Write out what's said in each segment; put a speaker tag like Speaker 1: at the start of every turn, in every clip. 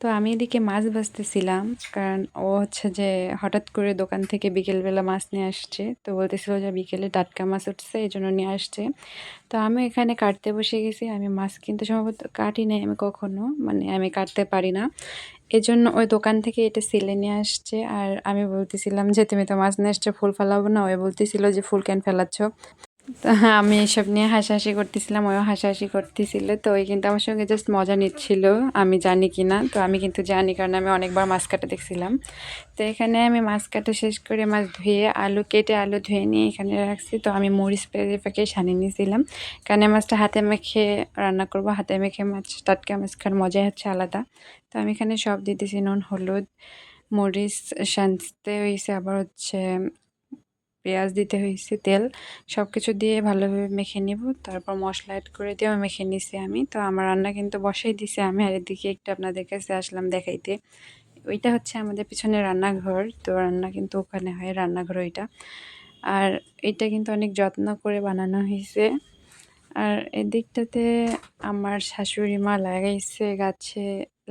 Speaker 1: তো আমি এদিকে মাছ ভাজতেছিলাম, কারণ ও হচ্ছে যে হঠাৎ করে দোকান থেকে বিকেলবেলা মাছ নিয়ে আসছে। তো বলতেছিল যে বিকেলে টাটকা মাছ উঠছে, এই জন্য নিয়ে আসছে। তো আমি এখানে কাটতে বসে গেছি। আমি মাছ কিন্তু সম্ভবত কাটি নাই আমি কখনো, মানে আমি কাটতে পারি না। এজন্য ওই দোকান থেকে এটা সিলে নিয়ে আসছে। আর আমি বলতেছিলাম যে তুমি তো মাছ নিয়ে আসছো, ফুল ফেলাবো না? ওই বলতেছিল যে ফুল কেন ফেলাচ্ছ? তো হ্যাঁ, আমি এসব নিয়ে হাসাহাসি করতেছিলাম, ওও হাসাহাসি করতেছিল। তো ওই কিন্তু আমার সঙ্গে জাস্ট মজা নিচ্ছিল, আমি জানি কি না। তো আমি কিন্তু জানি, কারণ আমি অনেকবার মাছ কাটা দেখছিলাম। তো এখানে আমি মাছ কাটা শেষ করে মাছ ধুয়ে আলু কেটে আলু ধুয়ে নিয়ে এখানে রাখছি। তো আমি মরিচ পেঁপে সানিয়ে নিয়েছিলাম, কারণ এই মাছটা হাতে মেখে রান্না করব। হাতে মেখে মাছ, টাটকা মাছ খাওয়ার মজাই হচ্ছে আলাদা। তো আমি এখানে সব দিতেছি, নুন হলুদ মরিচ সানতে হয়েছে, আবার হচ্ছে পেঁয়াজ দিতে হয়েছে, তেল, সব কিছু দিয়ে ভালোভাবে মেখে নিব। তারপর মশলা অ্যাড করে দিয়েও মেখে নিছি আমি। তো আমার রান্না কিন্তু বসাই দিছি আমি। আর এদিকে একটু আপনাদের কাছে আসলাম দেখাইতে। ওইটা হচ্ছে আমাদের পিছনে রান্নাঘর। তো রান্না কিন্তু ওখানে হয়, রান্নাঘর ওইটা। আর এটা কিন্তু অনেক যত্ন করে বানানো হয়েছে। আর এদিকটাতে আমার শাশুড়ি মা লাগাইছে গাছে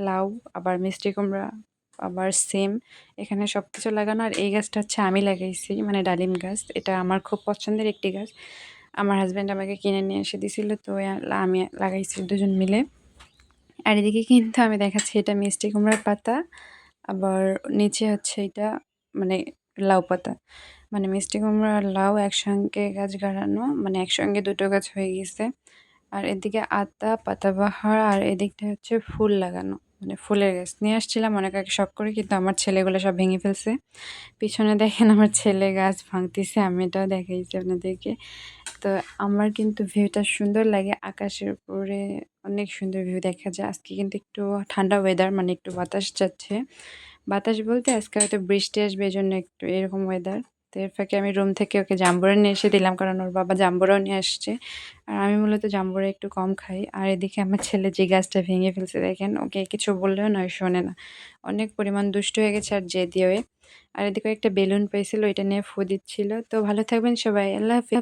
Speaker 1: লাউ, আবার মিষ্টি কুমড়া, আবার সিম, এখানে সব কিছু লাগানো। আর এই গাছটা হচ্ছে আমি লাগাইছি, মানে ডালিম গাছ। এটা আমার খুব পছন্দের একটি গাছ। আমার হাজব্যান্ড আমাকে কিনে নিয়ে এসে দিছিল, তো আমি লাগাইছি দুজন মিলে। আর এদিকে কিন্তু আমি দেখাচ্ছি, এটা মিষ্টি কুমড়ার পাতা, আবার নিচে হচ্ছে এটা মানে লাউ পাতা। মানে মিষ্টি কুমড়া আর লাউ একসঙ্গে গাছ গাড়ানো, মানে একসঙ্গে দুটো গাছ হয়ে গেছে। আর এদিকে আতা পাতাবাহার, আর এদিকটা হচ্ছে ফুল লাগানো, মানে ফুলের গাছ নিয়ে আসছিলাম অনেক আগে শখ করে, কিন্তু আমার ছেলেগুলো সব ভেঙে ফেলছে। পিছনে দেখেন আমার ছেলে গাছ ভাঙতেছে, আমি এটাও দেখাইছি আপনাদেরকে। তো আমার কিন্তু ভিউটা সুন্দর লাগে, আকাশের উপরে অনেক সুন্দর ভিউ দেখা যায়। আজকে কিন্তু একটু ঠান্ডা ওয়েদার, মানে একটু বাতাস যাচ্ছে। বাতাস বলতে আজকে হয়তো বৃষ্টি আসবে, এই জন্য একটু এরকম ওয়েদার। তো এর ফাঁকে আমি রুম থেকে ওকে জাম্বুরা নিয়ে এসে দিলাম, কারণ ওর বাবা জাম্বুরাও নিয়ে আসছে। আর আমি মূলত জাম্বুরা একটু কম খাই। আর এদিকে আমার ছেলে যে গাছটা ভেঙে ফেলছে দেখেন, ওকে কিছু বললেও নয়, শোনে না। অনেক পরিমাণ দুষ্ট হয়ে গেছে আর জেদি হয়ে। আর এদিকে একটা বেলুন পেয়েছিল, ওইটা নিয়ে ফু দিচ্ছিল। তো ভালো থাকবেন সবাই, আল্লাহ হাফেজ।